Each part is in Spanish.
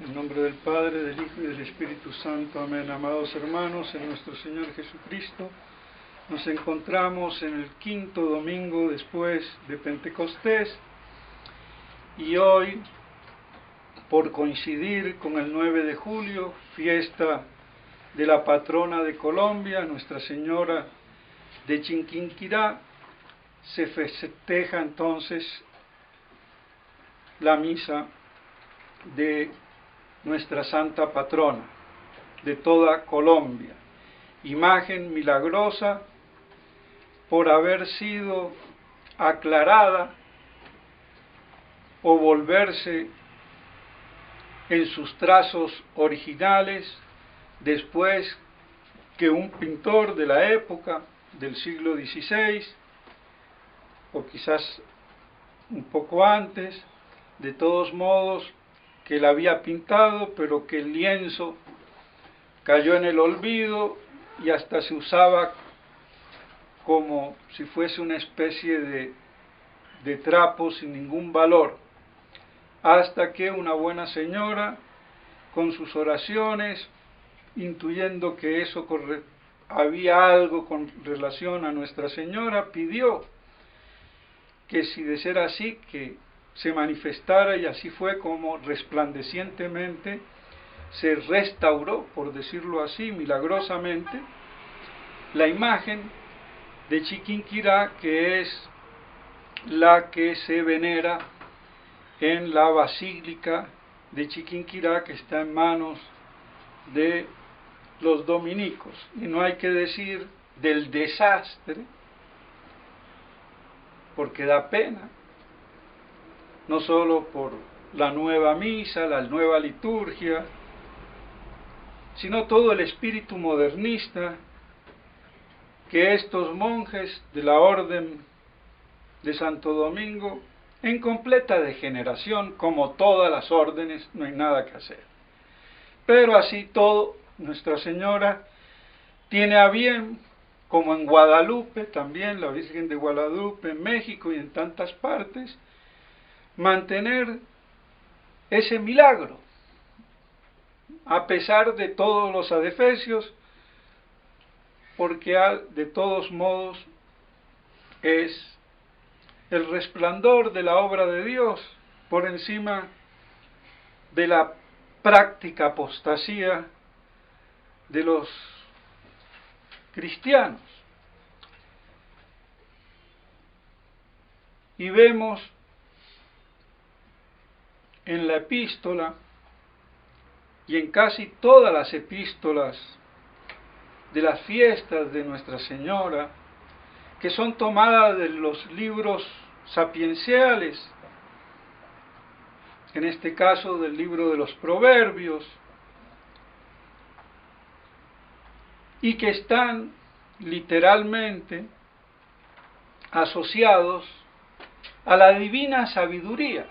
En nombre del Padre, del Hijo y del Espíritu Santo. Amén. Amados hermanos, en nuestro Señor Jesucristo, nos encontramos en el quinto domingo después de Pentecostés y hoy, por coincidir con el 9 de julio, fiesta de la patrona de Colombia, Nuestra Señora de Chiquinquirá, se festeja entonces la misa de nuestra santa patrona de toda Colombia, imagen milagrosa por haber sido aclarada o volverse en sus trazos originales después que un pintor de la época del siglo XVI, o quizás un poco antes, de todos modos, que la había pintado, pero que el lienzo cayó en el olvido y hasta se usaba como si fuese una especie de trapo sin ningún valor, hasta que una buena señora, con sus oraciones, intuyendo que eso había algo con relación a Nuestra Señora, pidió que si de ser así, que se manifestara, y así fue como resplandecientemente se restauró, por decirlo así, milagrosamente, la imagen de Chiquinquirá, que es la que se venera en la Basílica de Chiquinquirá, que está en manos de los dominicos. Y no hay que decir del desastre, porque da pena, no solo por la nueva misa, la nueva liturgia, sino todo el espíritu modernista que estos monjes de la Orden de Santo Domingo, en completa degeneración, como todas las órdenes, no hay nada que hacer. Pero así todo, Nuestra Señora tiene a bien, como en Guadalupe, también la Virgen de Guadalupe, en México y en tantas partes, mantener ese milagro, a pesar de todos los adefesios, porque de todos modos es el resplandor de la obra de Dios por encima de la práctica apostasía de los cristianos. Y vemos en la epístola y en casi todas las epístolas de las fiestas de Nuestra Señora, que son tomadas de los libros sapienciales, en este caso del libro de los Proverbios, y que están literalmente asociados a la divina sabiduría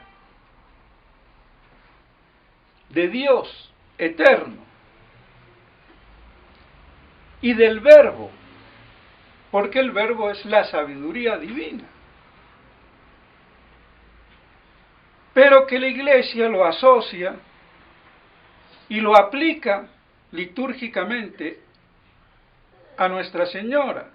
de Dios eterno y del Verbo, porque el Verbo es la sabiduría divina, pero que la Iglesia lo asocia y lo aplica litúrgicamente a Nuestra Señora,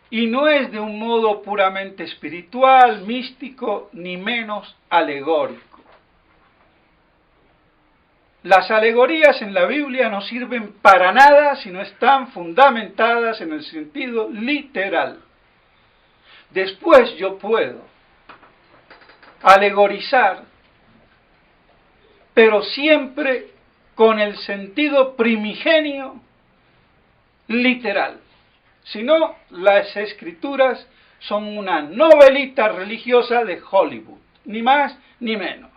y no es de un modo puramente espiritual, místico, ni menos alegórico. Las alegorías en la Biblia no sirven para nada si no están fundamentadas en el sentido literal. Después yo puedo alegorizar, pero siempre con el sentido primigenio literal. Si no, las escrituras son una novelita religiosa de Hollywood, ni más ni menos.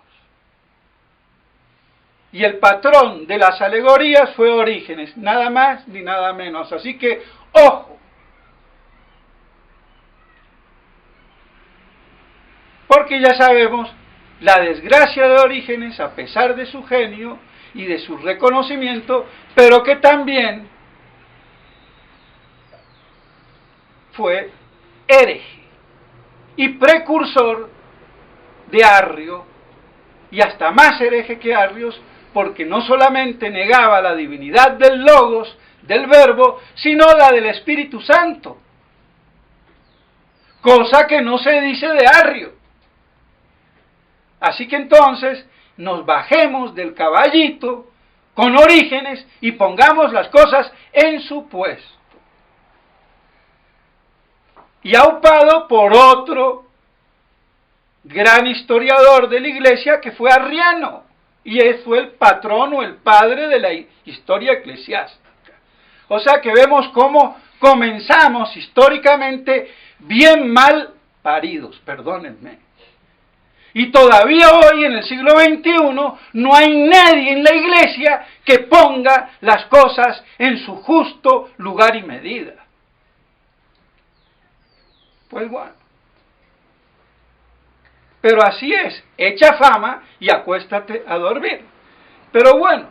Y el patrón de las alegorías fue Orígenes, nada más ni nada menos. Así que, ojo, porque ya sabemos la desgracia de Orígenes, a pesar de su genio y de su reconocimiento, pero que también fue hereje y precursor de Arrio y hasta más hereje que Arrios, porque no solamente negaba la divinidad del Logos, del Verbo, sino la del Espíritu Santo, cosa que no se dice de Arrio. Así que entonces nos bajemos del caballito con Orígenes y pongamos las cosas en su puesto. Y aupado por otro gran historiador de la Iglesia que fue Arriano, y él fue el patrón o el padre de la historia eclesiástica. O sea que vemos cómo comenzamos históricamente bien mal paridos, perdónenme. Y todavía hoy, en el siglo XXI, no hay nadie en la Iglesia que ponga las cosas en su justo lugar y medida. Pues bueno. Pero así es, echa fama y acuéstate a dormir. Pero bueno,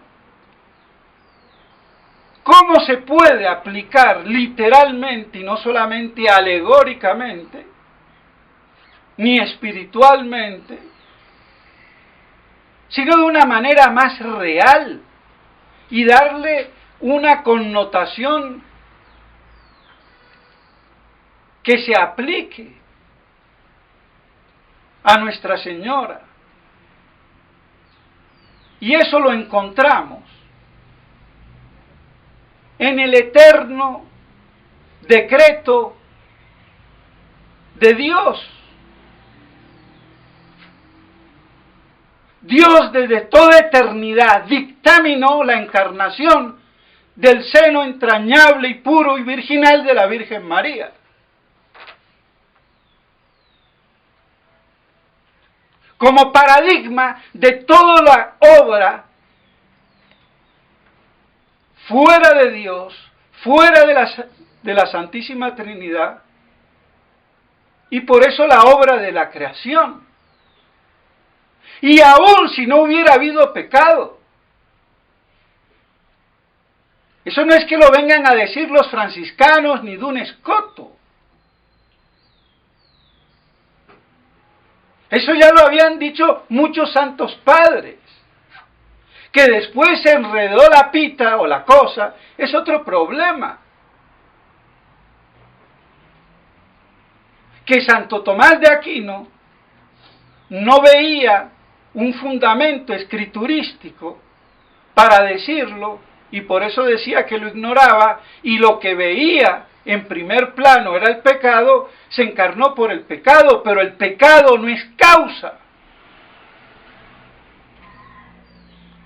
¿cómo se puede aplicar literalmente y no solamente alegóricamente, ni espiritualmente, sino de una manera más real y darle una connotación que se aplique a Nuestra Señora? Y eso lo encontramos en el eterno decreto de Dios. Dios desde toda eternidad dictaminó la encarnación del seno entrañable y puro y virginal de la Virgen María. Como paradigma de toda la obra fuera de Dios, fuera de la Santísima Trinidad, y por eso la obra de la creación. Y aún si no hubiera habido pecado, eso no es que lo vengan a decir los franciscanos ni Duns Scotus. Eso ya lo habían dicho muchos santos padres. Que después se enredó la pita o la cosa, es otro problema. Que Santo Tomás de Aquino no veía un fundamento escriturístico para decirlo, y por eso decía que lo ignoraba, y lo que veía en primer plano era el pecado, se encarnó por el pecado, pero el pecado no es causa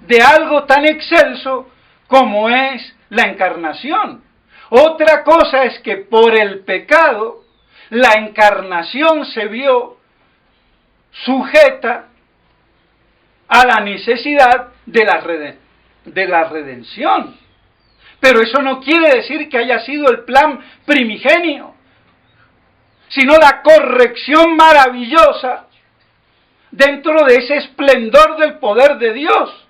de algo tan excelso como es la encarnación. Otra cosa es que por el pecado la encarnación se vio sujeta a la necesidad de la redención. Pero eso no quiere decir que haya sido el plan primigenio, sino la corrección maravillosa dentro de ese esplendor del poder de Dios,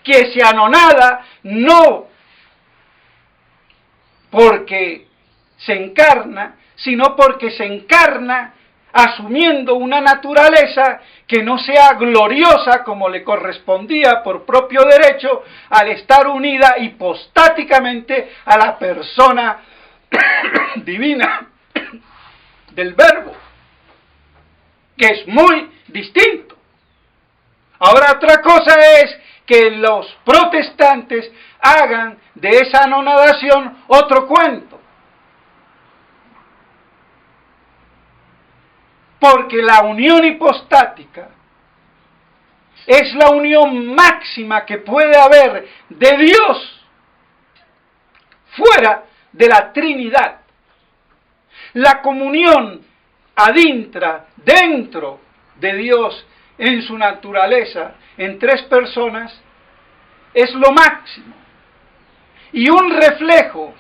que se anonada no porque se encarna, sino porque se encarna asumiendo una naturaleza que no sea gloriosa como le correspondía por propio derecho al estar unida hipostáticamente a la persona divina del Verbo, que es muy distinto. Ahora otra cosa es que los protestantes hagan de esa anonadación otro cuento. Porque la unión hipostática es la unión máxima que puede haber de Dios fuera de la Trinidad. La comunión adintra, dentro de Dios, en su naturaleza, en tres personas, es lo máximo. Y un reflejo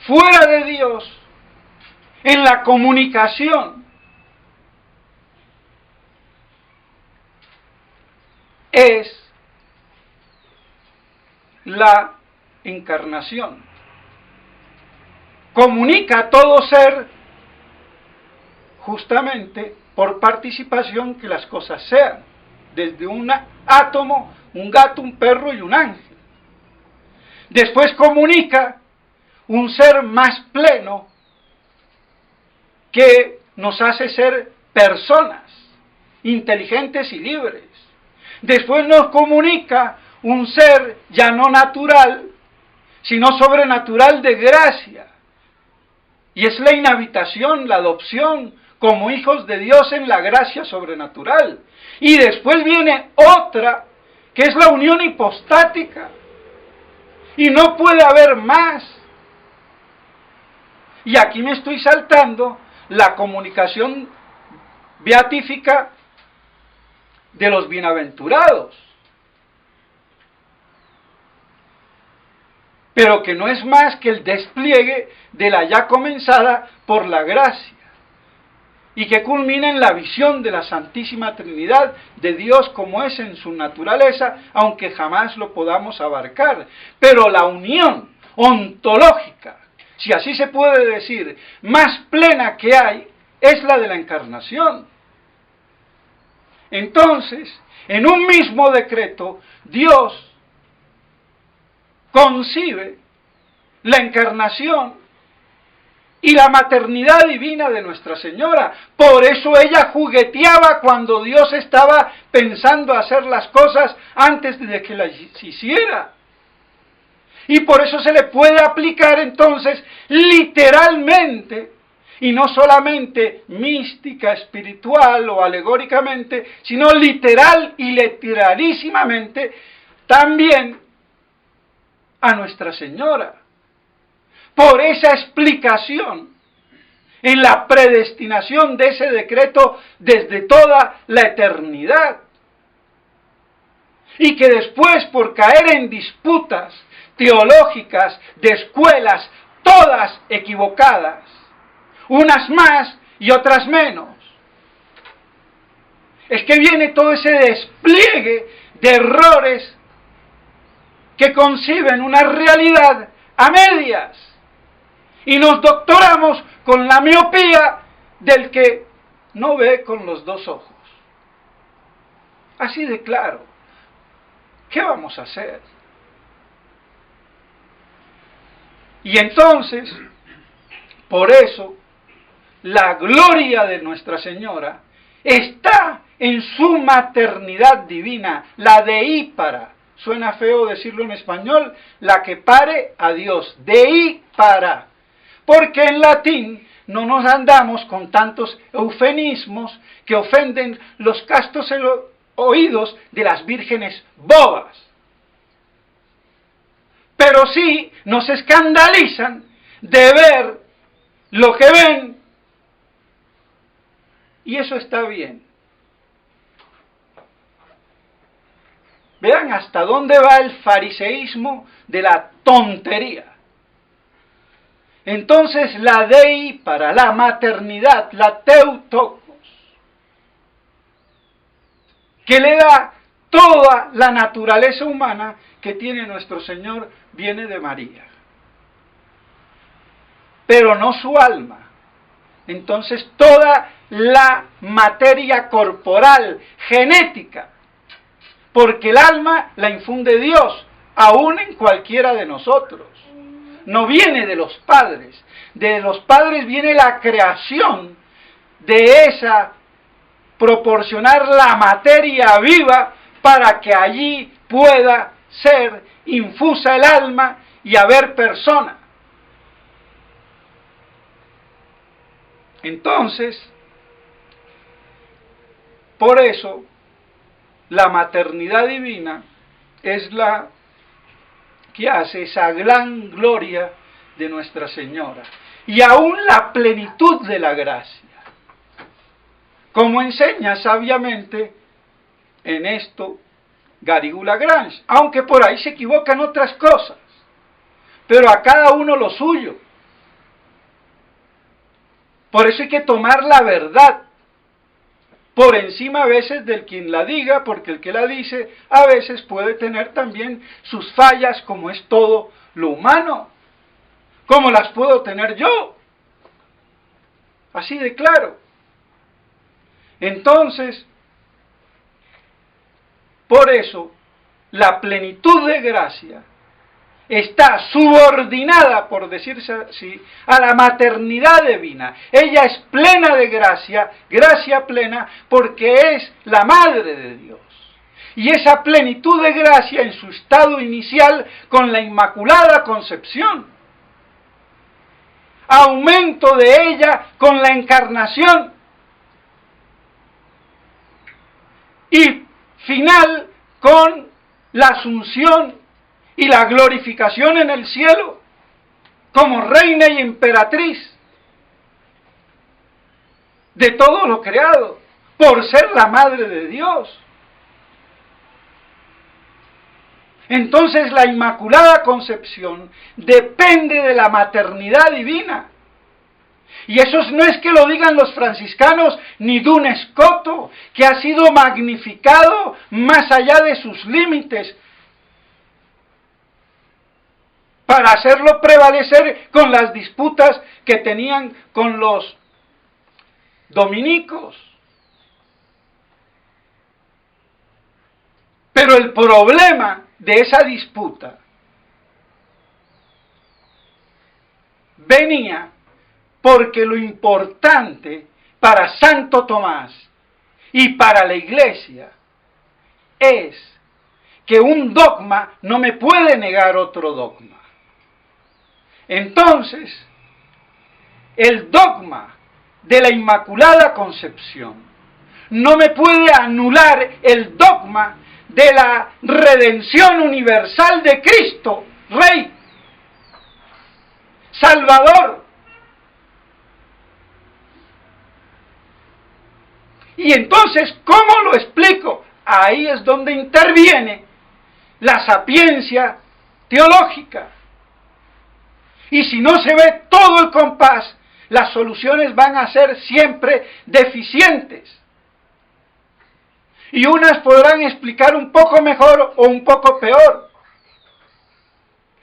fuera de Dios, en la comunicación, es la encarnación. Comunica a todo ser justamente por participación que las cosas sean, desde una átomo, un gato, un perro y un ángel. Después comunica un ser más pleno que nos hace ser personas inteligentes y libres. Después nos comunica un ser ya no natural, sino sobrenatural de gracia. Y es la inhabitación, la adopción como hijos de Dios en la gracia sobrenatural. Y después viene otra, que es la unión hipostática. Y no puede haber más. Y aquí me estoy saltando la comunicación beatífica de los bienaventurados. Pero que no es más que el despliegue de la ya comenzada por la gracia, y que culmina en la visión de la Santísima Trinidad de Dios como es en su naturaleza, aunque jamás lo podamos abarcar. Pero la unión ontológica, si así se puede decir, más plena que hay, es la de la encarnación. Entonces, en un mismo decreto, Dios concibe la encarnación y la maternidad divina de Nuestra Señora. Por eso ella jugueteaba cuando Dios estaba pensando hacer las cosas antes de que las hiciera. Y por eso se le puede aplicar entonces literalmente, y no solamente mística, espiritual o alegóricamente, sino literal y literalísimamente también a Nuestra Señora. Por esa explicación en la predestinación de ese decreto desde toda la eternidad. Y que después, por caer en disputas teológicas de escuelas, todas equivocadas, unas más y otras menos, es que viene todo ese despliegue de errores que conciben una realidad a medias. Y nos doctoramos con la miopía del que no ve con los dos ojos. Así de claro. ¿Qué vamos a hacer? Y entonces, por eso, la gloria de Nuestra Señora está en su maternidad divina, la deípara. Suena feo decirlo en español, la que pare a Dios, deípara. Porque en latín no nos andamos con tantos eufemismos que ofenden los castos oídos de las vírgenes bobas. Pero sí nos escandalizan de ver lo que ven, y eso está bien. Vean hasta dónde va el fariseísmo de la tontería. Entonces la Dei para la maternidad, la Theotokos, que le da toda la naturaleza humana que tiene nuestro Señor, viene de María. Pero no su alma. Entonces toda la materia corporal, genética, porque el alma la infunde Dios, aún en cualquiera de nosotros. No viene de los padres. De los padres viene la creación de esa, proporcionar la materia viva para que allí pueda ser infusa el alma y haber persona. Entonces, por eso, la maternidad divina es la que hace esa gran gloria de Nuestra Señora, y aún la plenitud de la gracia, como enseña sabiamente en esto Garrigou-Lagrange, aunque por ahí se equivocan otras cosas, pero a cada uno lo suyo. Por eso hay que tomar la verdad por encima a veces del quien la diga, porque el que la dice a veces puede tener también sus fallas, como es todo lo humano, como las puedo tener yo. Así de claro. Entonces, Por eso, la plenitud de gracia está subordinada, por decirse así, a la maternidad divina. Ella es plena de gracia, gracia plena, porque es la madre de Dios. Y esa plenitud de gracia en su estado inicial con la Inmaculada Concepción. Aumento de ella con la encarnación. Y final con la asunción y la glorificación en el cielo como reina y emperatriz de todo lo creado, por ser la madre de Dios. Entonces la Inmaculada Concepción depende de la maternidad divina. Y eso no es que lo digan los franciscanos ni Duns Scoto, que ha sido magnificado más allá de sus límites para hacerlo prevalecer con las disputas que tenían con los dominicos. Pero el problema de esa disputa venía porque lo importante para Santo Tomás y para la Iglesia es que un dogma no me puede negar otro dogma. Entonces, el dogma de la Inmaculada Concepción no me puede anular el dogma de la redención universal de Cristo, Rey, Salvador. Y entonces, ¿cómo lo explico? Ahí es donde interviene la sapiencia teológica. Y si no se ve todo el compás, las soluciones van a ser siempre deficientes. Y unas podrán explicar un poco mejor o un poco peor.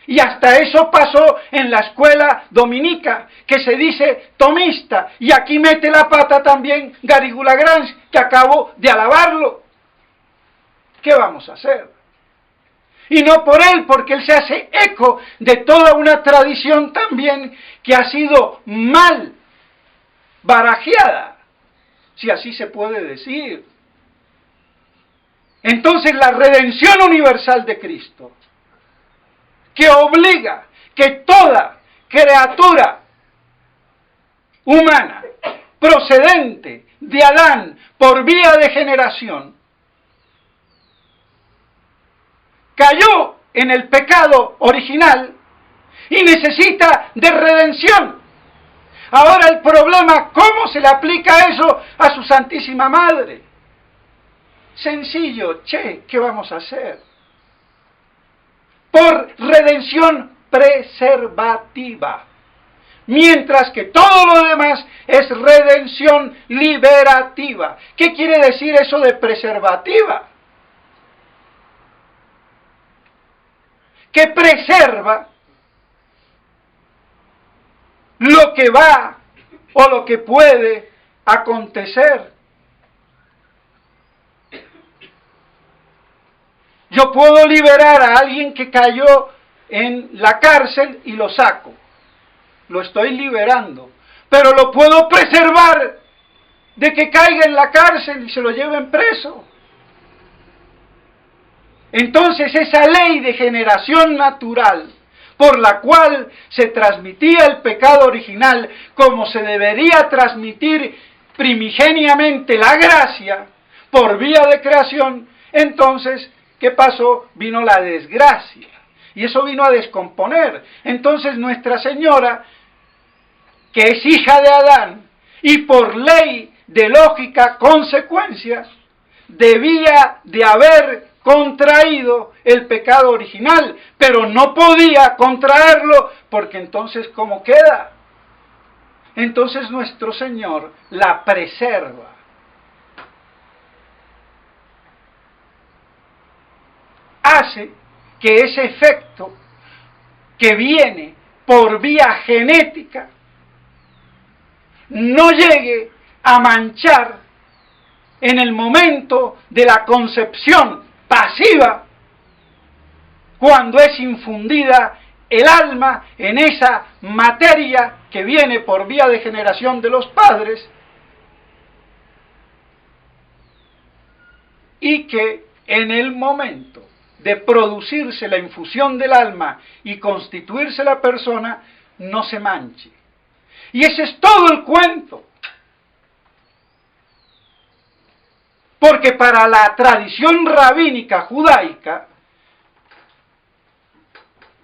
Y hasta eso pasó en la escuela dominica, que se dice tomista, y aquí mete la pata también Garrigou-Lagrange, que acabo de alabarlo. ¿Qué vamos a hacer? Y no por él, porque él se hace eco de toda una tradición también que ha sido mal barajeada, si así se puede decir. Entonces la redención universal de Cristo, que obliga que toda criatura humana procedente de Adán por vía de generación cayó en el pecado original y necesita de redención. Ahora el problema, ¿cómo se le aplica eso a su Santísima Madre? Sencillo, ¿qué vamos a hacer? Por redención preservativa, mientras que todo lo demás es redención liberativa. ¿Qué quiere decir eso de preservativa? Que preserva lo que va o lo que puede acontecer. Yo puedo liberar a alguien que cayó en la cárcel y lo saco. Lo estoy liberando. Pero lo puedo preservar de que caiga en la cárcel y se lo lleven preso. Entonces esa ley de generación natural, por la cual se transmitía el pecado original como se debería transmitir primigeniamente la gracia por vía de creación, entonces, ¿qué pasó? Vino la desgracia. Y eso vino a descomponer. Entonces Nuestra Señora, que es hija de Adán, y por ley de lógica consecuencias, debía de haber contraído el pecado original, pero no podía contraerlo, porque entonces, ¿cómo queda? Entonces nuestro Señor la preserva. Hace que ese efecto que viene por vía genética no llegue a manchar en el momento de la concepción pasiva cuando es infundida el alma en esa materia que viene por vía de generación de los padres y que en el momento de producirse la infusión del alma y constituirse la persona no se manche. Y ese es todo el cuento. Porque para la tradición rabínica judaica,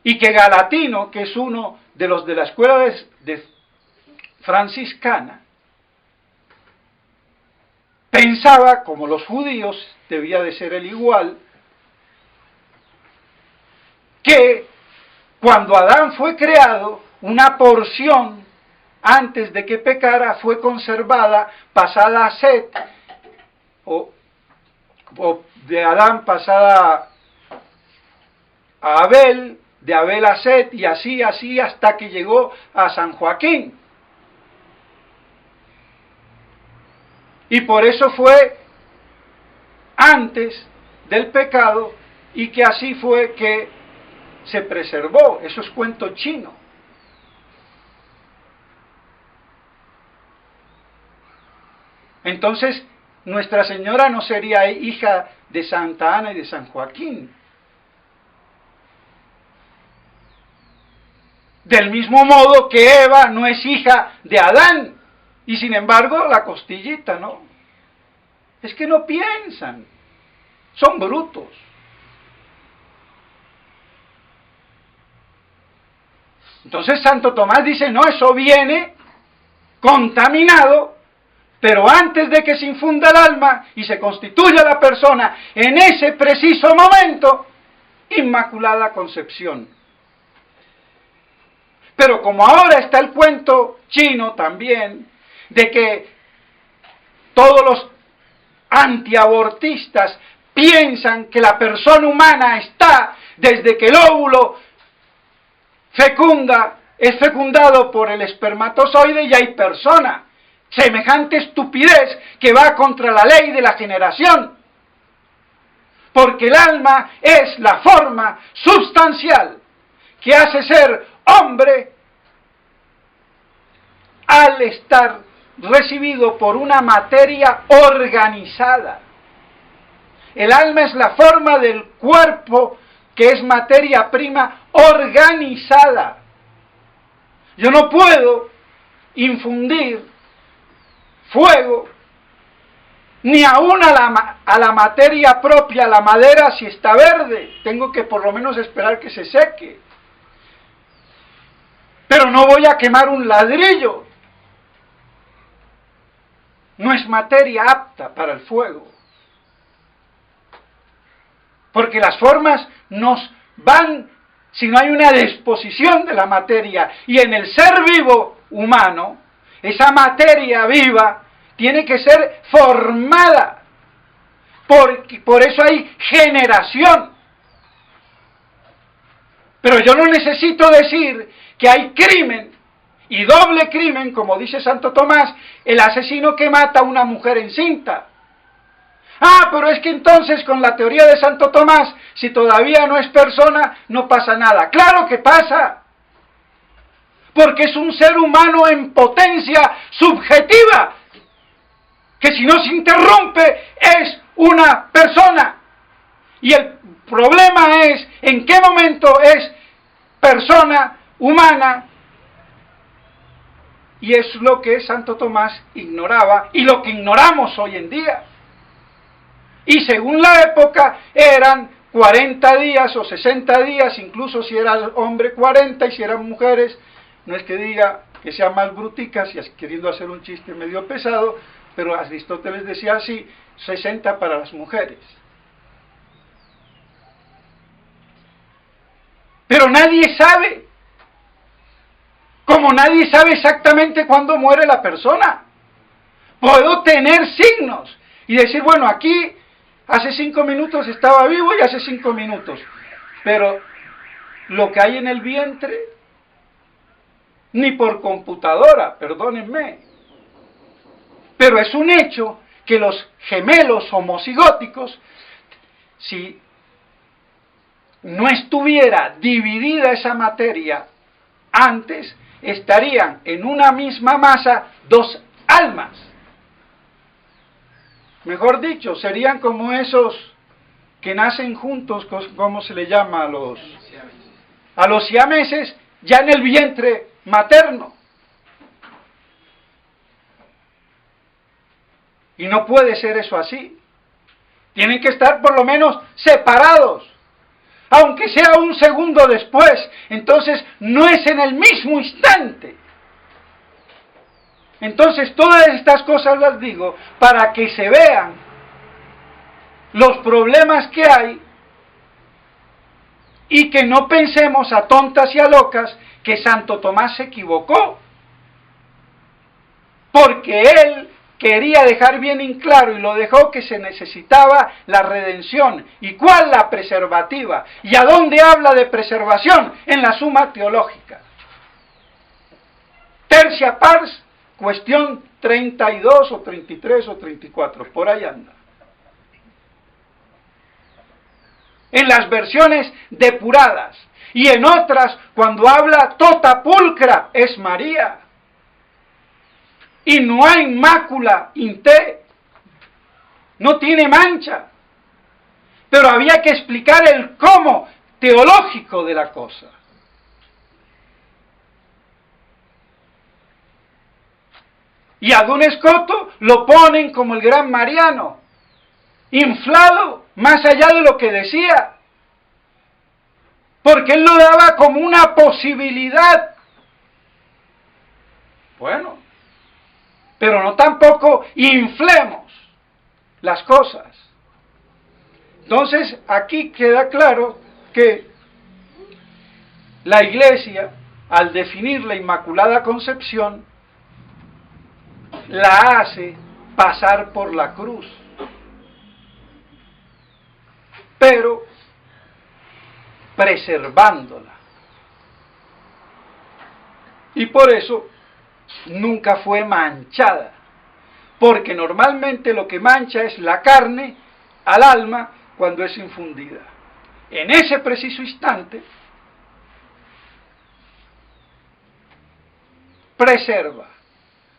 y que Galatino, que es uno de los de la escuela de franciscana, pensaba, como los judíos, debía de ser el igual, que cuando Adán fue creado, una porción antes de que pecara fue conservada, pasada a Set, o de Adán pasada a Abel, de Abel a Set, y así hasta que llegó a San Joaquín. Y por eso fue antes del pecado, y que así fue que se preservó. Eso es cuento chino. Entonces, Nuestra Señora no sería hija de Santa Ana y de San Joaquín. Del mismo modo que Eva no es hija de Adán, y sin embargo la costillita, ¿no? Es que no piensan, son brutos. Entonces Santo Tomás dice, no, eso viene contaminado, pero antes de que se infunda el alma y se constituya la persona, en ese preciso momento, Inmaculada Concepción. Pero como ahora está el cuento chino también, de que todos los antiabortistas piensan que la persona humana está desde que el óvulo es fecundado por el espermatozoide y hay persona. Semejante estupidez que va contra la ley de la generación. Porque el alma es la forma sustancial que hace ser hombre al estar recibido por una materia organizada. El alma es la forma del cuerpo que es materia prima organizada. Yo no puedo infundir fuego ni aún a la materia propia, a la madera si está verde. Tengo que por lo menos esperar que se seque. Pero no voy a quemar un ladrillo. No es materia apta para el fuego. Porque las formas nos van, si no hay una disposición de la materia, y en el ser vivo humano, esa materia viva tiene que ser formada. Por eso hay generación. Pero yo no necesito decir que hay crimen, y doble crimen, como dice Santo Tomás, el asesino que mata a una mujer encinta. Ah, pero es que entonces con la teoría de Santo Tomás, si todavía no es persona, no pasa nada. ¡Claro que pasa! Porque es un ser humano en potencia subjetiva, que si no se interrumpe es una persona. Y el problema es en qué momento es persona humana, y es lo que Santo Tomás ignoraba y lo que ignoramos hoy en día. Y según la época eran 40 días o 60 días, incluso si era hombre 40 y si eran mujeres, no es que diga que sean más bruticas y queriendo hacer un chiste medio pesado, pero Aristóteles decía así, 60 para las mujeres. Pero nadie sabe, como nadie sabe exactamente cuándo muere la persona. Puedo tener signos y decir, bueno, aquí hace 5 minutos estaba vivo y hace 5 minutos. Pero lo que hay en el vientre, ni por computadora, perdónenme. Pero es un hecho que los gemelos homocigóticos si no estuviera dividida esa materia antes, estarían en una misma masa dos almas. Mejor dicho, serían como esos que nacen juntos, ¿cómo se le llama a los siameses? Ya en el vientre materno. Y no puede ser eso así. Tienen que estar por lo menos separados, aunque sea un segundo después. Entonces no es en el mismo instante. Entonces todas estas cosas las digo para que se vean los problemas que hay y que no pensemos a tontas y a locas que Santo Tomás se equivocó, porque él quería dejar bien en claro, y lo dejó, que se necesitaba la redención. ¿Y cuál? La preservativa. ¿Y a dónde habla de preservación? En la Suma Teológica. Tercia pars, cuestión 32 o 33 o 34, por ahí anda. En las versiones depuradas, y en otras, cuando habla tota pulcra, es María. Y no hay mácula in te, no tiene mancha. Pero había que explicar el cómo teológico de la cosa. Y a Duns Scoto lo ponen como el gran Mariano, inflado más allá de lo que decía, porque él lo daba como una posibilidad. Bueno, pero no tampoco inflemos las cosas. Entonces, aquí queda claro que la Iglesia, al definir la Inmaculada Concepción, la hace pasar por la cruz. Pero preservándola. Y por eso nunca fue manchada, porque normalmente lo que mancha es la carne al alma cuando es infundida. En ese preciso instante, preserva,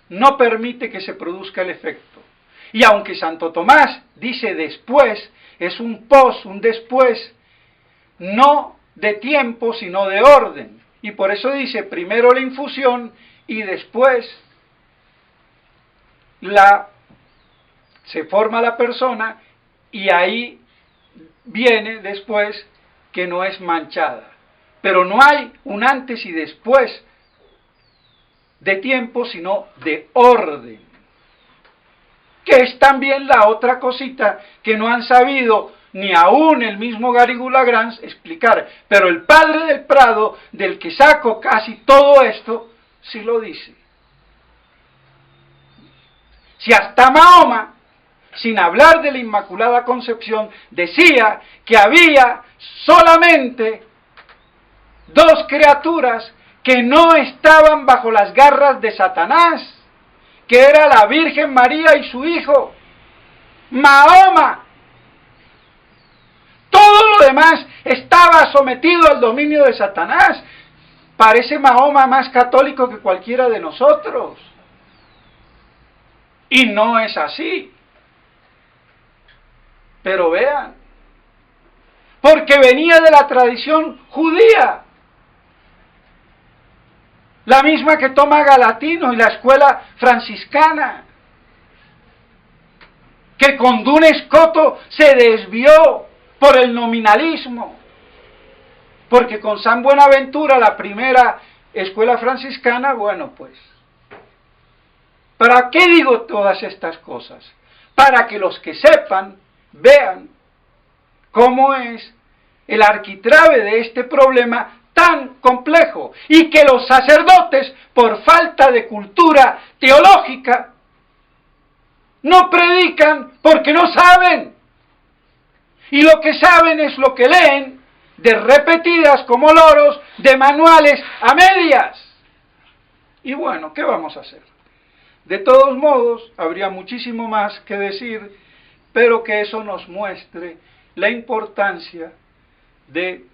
no permite que se produzca el efecto. Y aunque Santo Tomás dice después, es un pos, un después, no de tiempo, sino de orden. Y por eso dice primero la infusión y después se forma la persona, y ahí viene después que no es manchada. Pero no hay un antes y después de tiempo, sino de orden, que es también la otra cosita que no han sabido ni aún el mismo Garrigou-Lagrange explicar. Pero el padre del Prado, del que saco casi todo esto, sí lo dice. Si hasta Mahoma, sin hablar de la Inmaculada Concepción, decía que había solamente dos criaturas que no estaban bajo las garras de Satanás, que era la Virgen María y su hijo, Mahoma. Todo lo demás estaba sometido al dominio de Satanás. Parece Mahoma más católico que cualquiera de nosotros. Y no es así. Pero vean, porque venía de la tradición judía, la misma que toma Galatino y la escuela franciscana, que con Duns Scoto se desvió por el nominalismo, porque con San Buenaventura, la primera escuela franciscana, bueno, pues, ¿para qué digo todas estas cosas? Para que los que sepan vean cómo es el arquitrabe de este problema tan complejo, y que los sacerdotes, por falta de cultura teológica, no predican porque no saben, y lo que saben es lo que leen de repetidas como loros de manuales a medias. Y bueno, ¿qué vamos a hacer? De todos modos, habría muchísimo más que decir, pero que eso nos muestre la importancia de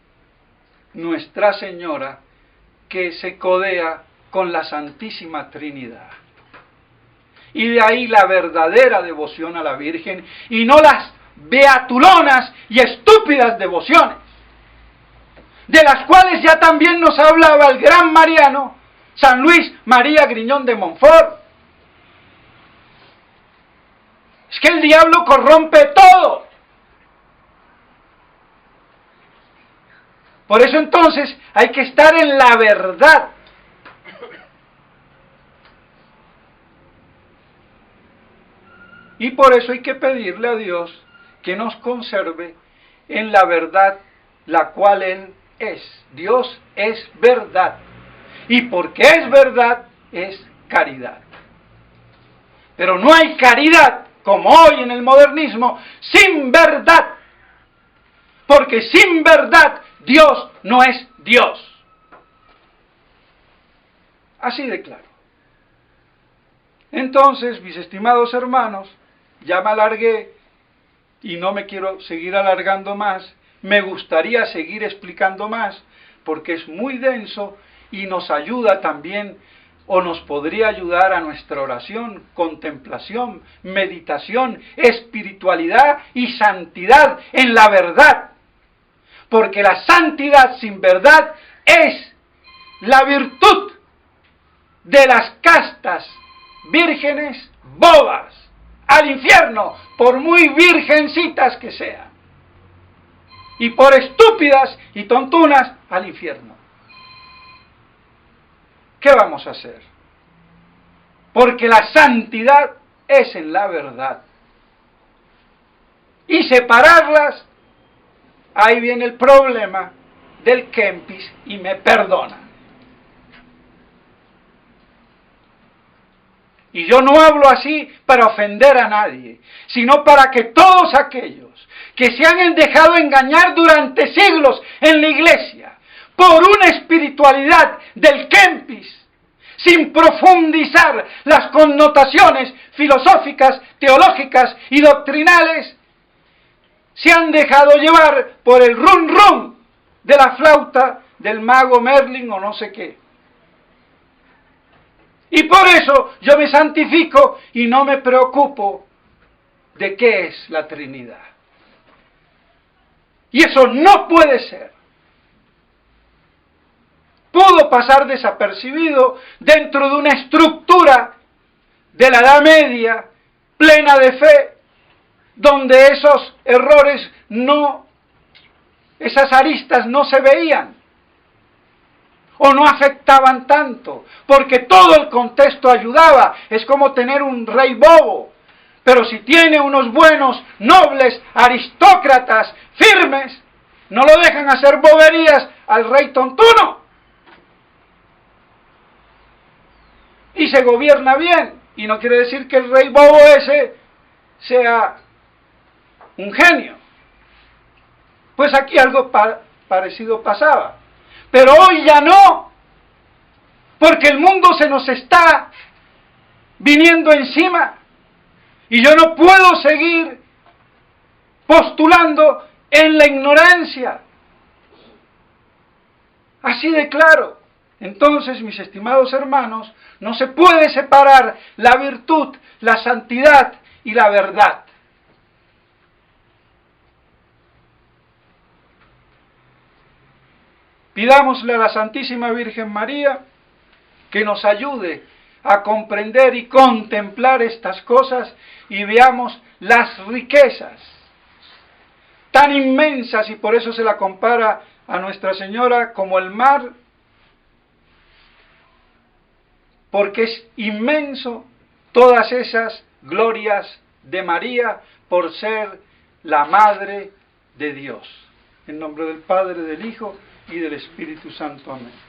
Nuestra Señora, que se codea con la Santísima Trinidad. Y de ahí la verdadera devoción a la Virgen, y no las beatulonas y estúpidas devociones, de las cuales ya también nos hablaba el gran mariano, San Luis María Griñón de Montfort. Es que el diablo corrompe todo. Por eso entonces hay que estar en la verdad. Y por eso hay que pedirle a Dios que nos conserve en la verdad, la cual Él es. Dios es verdad. Y porque es verdad, es caridad. Pero no hay caridad, como hoy en el modernismo, sin verdad. Porque sin verdad, Dios no es Dios. Así de claro. Entonces, mis estimados hermanos, ya me alargué y no me quiero seguir alargando más. Me gustaría seguir explicando más porque es muy denso y nos ayuda también, o nos podría ayudar a nuestra oración, contemplación, meditación, espiritualidad y santidad en la verdad. Porque la santidad sin verdad es la virtud de las castas vírgenes bobas, al infierno, por muy virgencitas que sean. Y por estúpidas y tontunas, al infierno. ¿Qué vamos a hacer? Porque la santidad es en la verdad. Y separarlas, ahí viene el problema del Kempis, y me perdonan. Y yo no hablo así para ofender a nadie, sino para que todos aquellos que se han dejado engañar durante siglos en la iglesia por una espiritualidad del Kempis, sin profundizar las connotaciones filosóficas, teológicas y doctrinales, se han dejado llevar por el rum rum de la flauta del mago Merlin o no sé qué. Y por eso yo me santifico y no me preocupo de qué es la Trinidad. Y eso no puede ser. Pudo pasar desapercibido dentro de una estructura de la Edad Media plena de fe, donde esos errores esas aristas no se veían o no afectaban tanto, porque todo el contexto ayudaba. Es como tener un rey bobo, pero si tiene unos buenos, nobles, aristócratas, firmes, no lo dejan hacer boberías al rey tontuno. Y se gobierna bien, y no quiere decir que el rey bobo ese sea un genio. Pues aquí algo parecido pasaba. Pero hoy ya no, porque el mundo se nos está viniendo encima y yo no puedo seguir postulando en la ignorancia. Así de claro. Entonces, mis estimados hermanos, no se puede separar la virtud, la santidad y la verdad. Pidámosle a la Santísima Virgen María que nos ayude a comprender y contemplar estas cosas y veamos las riquezas tan inmensas, y por eso se la compara a Nuestra Señora como el mar, porque es inmenso todas esas glorias de María por ser la Madre de Dios. En nombre del Padre, del Hijo y del Espíritu Santo. Amén.